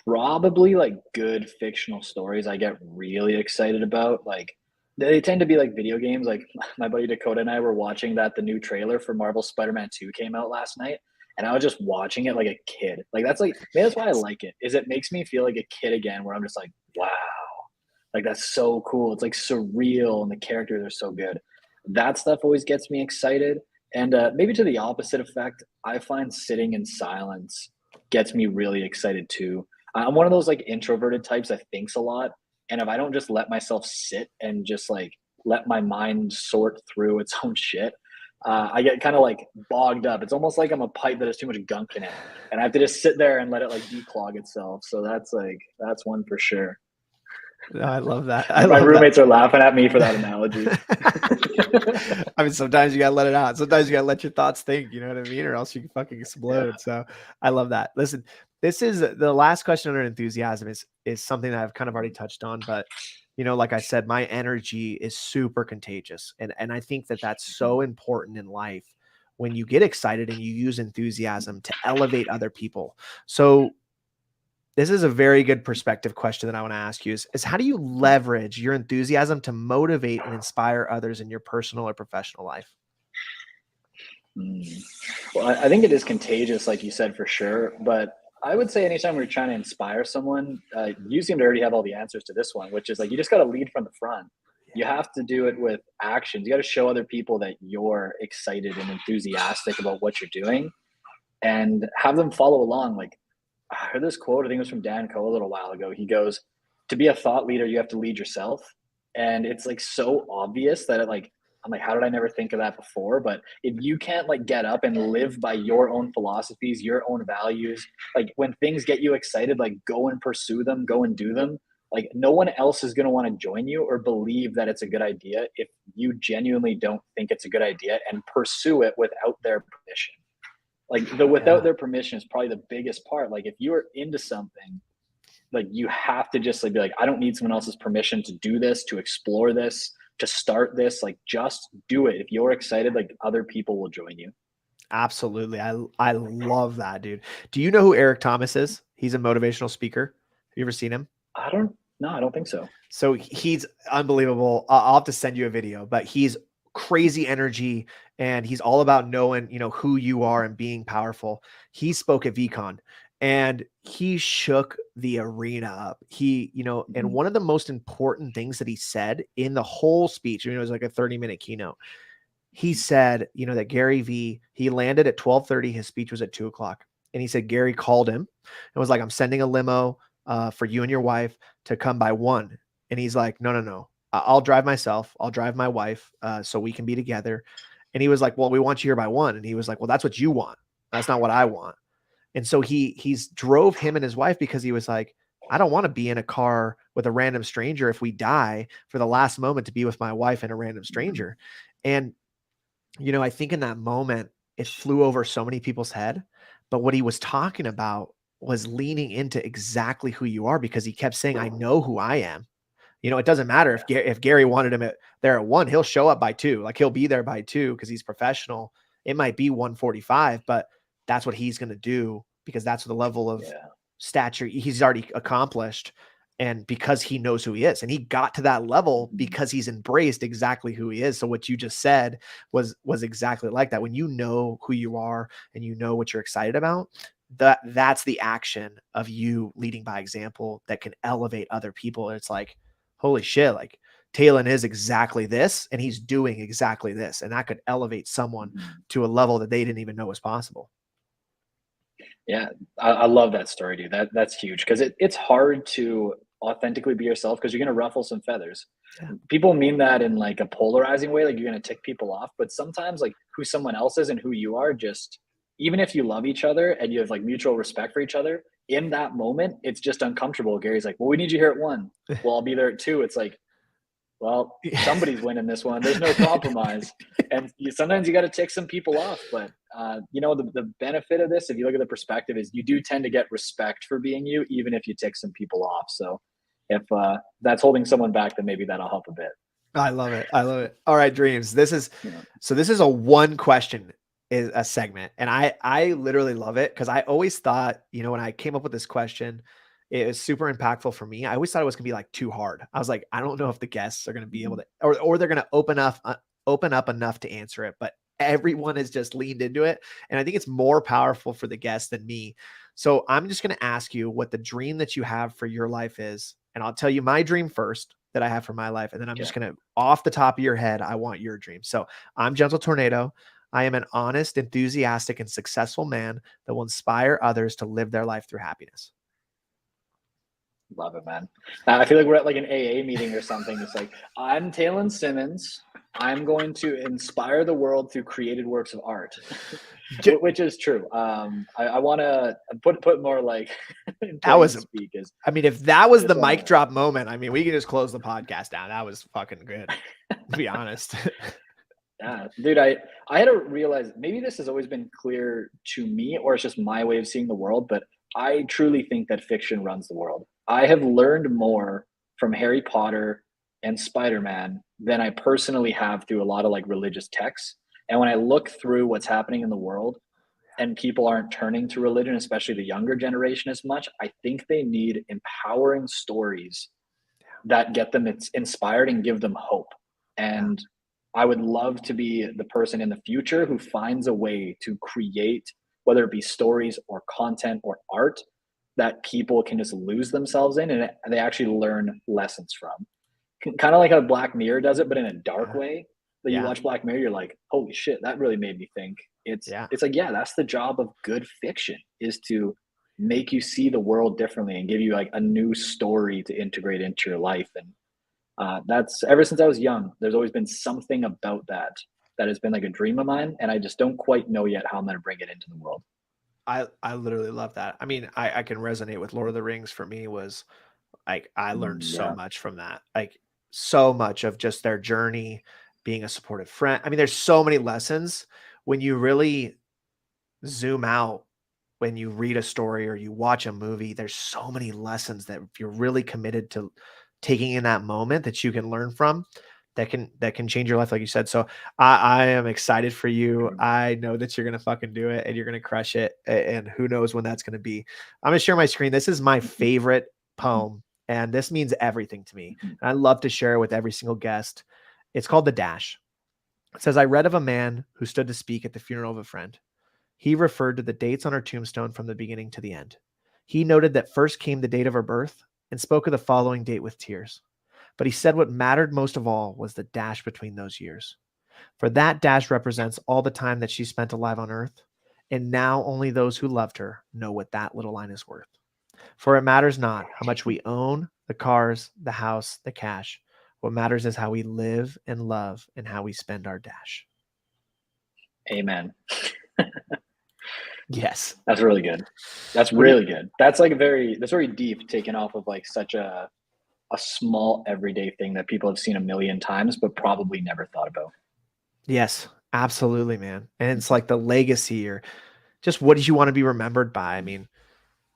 Probably like good fictional stories I get really excited about. Like they tend to be like video games. Like my buddy Dakota and I were watching the new trailer for Marvel Spider-Man 2 came out last night. And I was just watching it like a kid. Like maybe that's why I like it, is it makes me feel like a kid again, where I'm just like, wow, like that's so cool. It's like surreal and the characters are so good. That stuff always gets me excited. And maybe to the opposite effect, I find sitting in silence gets me really excited too. I'm one of those like introverted types that thinks a lot. And if I don't just let myself sit and just like let my mind sort through its own shit, I get kind of like bogged up. It's almost like I'm a pipe that has too much gunk in it, and I have to just sit there and let it like declog itself. So that's one for sure. I love that. My roommates are laughing at me for that analogy. I mean, sometimes you gotta let it out. Sometimes you gotta let your thoughts think, you know what I mean? Or else you can fucking explode. Yeah. So I love that. Listen, this is the last question under enthusiasm is something that I've kind of already touched on, but like I said, my energy is super contagious. And I think that that's so important in life, when you get excited and you use enthusiasm to elevate other people. So this is a very good perspective question that I want to ask you is how do you leverage your enthusiasm to motivate and inspire others in your personal or professional life? Well, I think it is contagious, like you said, for sure. But I would say anytime we're trying to inspire someone, you seem to already have all the answers to this one, which is like, you just got to lead from the front. You have to do it with actions. You got to show other people that you're excited and enthusiastic about what you're doing, and have them follow along. Like, I heard this quote, I think it was from Dan Coe a little while ago. He goes, to be a thought leader, you have to lead yourself. And it's like so obvious that I'm like, how did I never think of that before? But if you can't like get up and live by your own philosophies, your own values, like when things get you excited, like go and pursue them, go and do them. Like no one else is going to want to join you or believe that it's a good idea if you genuinely don't think it's a good idea and pursue it without their permission. Like without their permission is probably the biggest part. Like if you're into something, like you have to just like be like, I don't need someone else's permission to do this, to explore this, to start this. Like just do it. If you're excited, like other people will join you. Absolutely. I love that, dude. Do you know who Eric Thomas is? He's a motivational speaker. Have you ever seen him? I don't think so. So he's unbelievable. I'll have to send you a video, but he's crazy energy and he's all about knowing, who you are and being powerful. He spoke at VCon and he shook the arena up. He, and one of the most important things that he said in the whole speech, it was like a 30-minute keynote. He said, that Gary V, he landed at 12:30. His speech was at 2:00. And he said, Gary called him and was like, I'm sending a limo for you and your wife to come by 1. And he's like, no. I'll drive myself. I'll drive my wife so we can be together. And he was like, well, we want you here by 1. And he was like, well, that's what you want. That's not what I want. And so he's drove him and his wife because he was like, I don't want to be in a car with a random stranger if we die for the last moment to be with my wife and a random stranger. And, I think in that moment, it flew over so many people's head. But what he was talking about was leaning into exactly who you are, because he kept saying, I know who I am. It doesn't matter if Gary wanted him there at 1, he'll show up by 2. Like he'll be there by 2 because he's professional. It might be 1:45, but that's what he's going to do because that's the level of stature he's already accomplished. And because he knows who he is, and he got to that level because he's embraced exactly who he is. So what you just said was exactly like that. When you know who you are and you know what you're excited about, that's the action of you leading by example that can elevate other people. And it's like, holy shit, like Taylin is exactly this, and he's doing exactly this. And that could elevate someone to a level that they didn't even know was possible. Yeah, I love that story, dude. That's huge because it's hard to authentically be yourself because you're gonna ruffle some feathers. Yeah. People mean that in like a polarizing way, like you're gonna tick people off, but sometimes like who someone else is and who you are, just even if you love each other and you have like mutual respect for each other, in that moment, it's just uncomfortable. Gary's like, well, we need you here at 1. Well, I'll be there at 2. It's like, well, somebody's winning this one. There's no compromise. And sometimes you got to tick some people off. But, the benefit of this, if you look at the perspective, is you do tend to get respect for being you, even if you tick some people off. So if that's holding someone back, then maybe that'll help a bit. I love it. I love it. All right, Dreams. This is a one question is a segment. And I literally love it because I always thought, when I came up with this question, it was super impactful for me. I always thought it was gonna be like too hard. I was like, I don't know if the guests are gonna be able to, or they're gonna open up enough to answer it. But everyone has just leaned into it, and I think it's more powerful for the guests than me. So I'm just gonna ask you what the dream that you have for your life is, and I'll tell you my dream first that I have for my life, and then I'm just gonna, off the top of your head, I want your dream. So I'm Gentle Tornado. I am an honest, enthusiastic, and successful man that will inspire others to live their life through happiness. Love it, man. I feel like we're at like an AA meeting or something. It's like, I'm Taylin Simmonds. I'm going to inspire the world through created works of art, which is true. I want to put more like that was speak is. I mean, if that was the mic drop moment, I mean, we can just close the podcast down. That was fucking good, to be honest. Yeah, dude, I had to realize maybe this has always been clear to me, or it's just my way of seeing the world, but I truly think that fiction runs the world. I have learned more from Harry Potter and Spider-Man than I personally have through a lot of like religious texts. And when I look through what's happening in the world and people aren't turning to religion, especially the younger generation as much, I think they need empowering stories that get them inspired and give them hope. And I would love to be the person in the future who finds a way to create, whether it be stories or content or art, that people can just lose themselves in and they actually learn lessons from. Kind of like how Black Mirror does it, but in a dark way. That you watch Black Mirror, you're like, holy shit, that really made me think. It's like, that's the job of good fiction, is to make you see the world differently and give you like a new story to integrate into your life. And that's ever since I was young, there's always been something about that has been like a dream of mine. And I just don't quite know yet how I'm going to bring it into the world. I literally love that. I mean, I can resonate with Lord of the Rings. For me, was like, I learned so much from that. Like, so much of just their journey, being a supportive friend. I mean, there's so many lessons when you really zoom out, when you read a story or you watch a movie. There's so many lessons that if you're really committed to taking in that moment that you can learn from, that can change your life, like you said. So I am excited for you. I know that you're going to fucking do it and you're going to crush it. And who knows when that's going to be. I'm going to share my screen. This is my favorite poem, and this means everything to me. And I love to share it with every single guest. It's called The Dash. It says, I read of a man who stood to speak at the funeral of a friend. He referred to the dates on her tombstone from the beginning to the end. He noted that first came the date of her birth and spoke of the following date with tears. But he said what mattered most of all was the dash between those years. For that dash represents all the time that she spent alive on earth, and now only those who loved her know what that little line is worth. For it matters not how much we own, the cars, the house, the cash. What matters is how we live and love and how we spend our dash. Amen. Yes. That's really good. That's really good. That's like that's very deep, taken off of like such a small everyday thing that people have seen a million times, but probably never thought about. Yes, absolutely, man. And it's like the legacy, or just what did you want to be remembered by? I mean,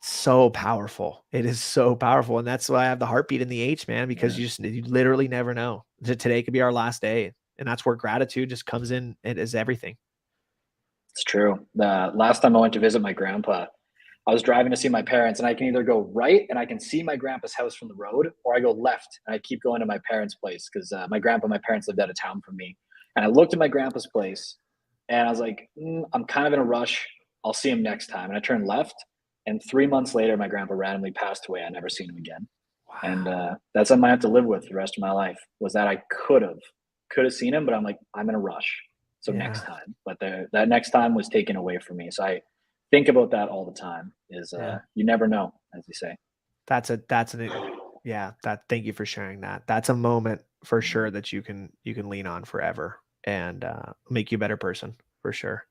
so powerful. It is so powerful. And that's why I have the heartbeat in the H, man, because you literally never know. Today could be our last day. And that's where gratitude just comes in. It is everything. It's true. The last time I went to visit my grandpa, I was driving to see my parents, and I can either go right and I can see my grandpa's house from the road, or I go left and I keep going to my parents' place because my grandpa and my parents lived out of town from me. And I looked at my grandpa's place and I was like, I'm kind of in a rush. I'll see him next time. And I turned left. And 3 months later, my grandpa randomly passed away. I never seen him again. And that's something I have to live with the rest of my life, was that I could have seen him, but I'm like, I'm in a rush. So next time. But that next time was taken away from me. So I think about that all the time, is you never know, as you say. Thank you for sharing that. That's a moment for sure that you can lean on forever and make you a better person for sure.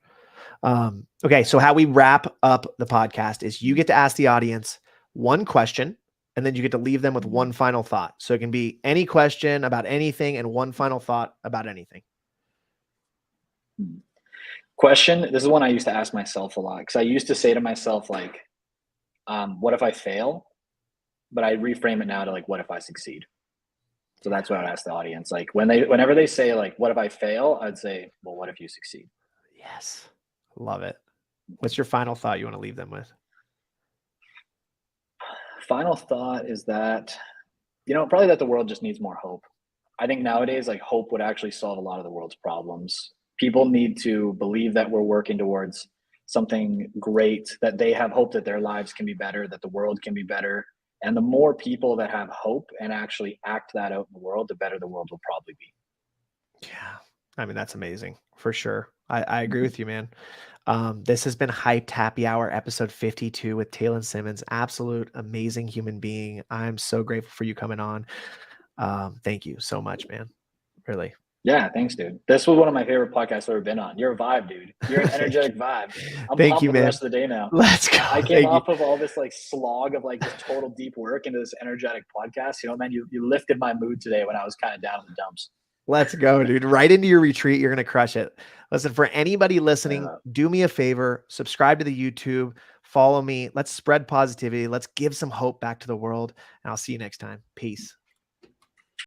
Okay. So how we wrap up the podcast is you get to ask the audience one question, and then you get to leave them with one final thought. So it can be any question about anything and one final thought about anything. Question. This is one I used to ask myself a lot, because I used to say to myself, like, what if I fail? But I reframe it now to, like, what if I succeed? So that's what I'd ask the audience. Like, whenever they say, like, what if I fail? I'd say, well, what if you succeed? Yes. Love it. What's your final thought you want to leave them with? Final thought is that, probably that the world just needs more hope. I think nowadays, like, hope would actually solve a lot of the world's problems. People need to believe that we're working towards something great, that they have hope that their lives can be better, that the world can be better. And the more people that have hope and actually act that out in the world, the better the world will probably be. Yeah. I mean, that's amazing for sure. I agree with you, man. This has been Hyped Happy Hour, episode 52 with Taylin Simmonds. Absolute amazing human being. I'm so grateful for you coming on. Thank you so much, man. Really. Yeah, thanks, dude. This was one of my favorite podcasts I've ever been on. You're a vibe, dude. You're an energetic vibe. I'm Thank you, pumped for man. the rest of the day now. Let's go. I came off of all this, like, slog of, like, just total deep work into this energetic podcast. Man, you lifted my mood today when I was kind of down in the dumps. Let's go, dude. Right into your retreat. You're going to crush it. Listen, for anybody listening, do me a favor, subscribe to the YouTube, follow me. Let's spread positivity. Let's give some hope back to the world. And I'll see you next time. Peace.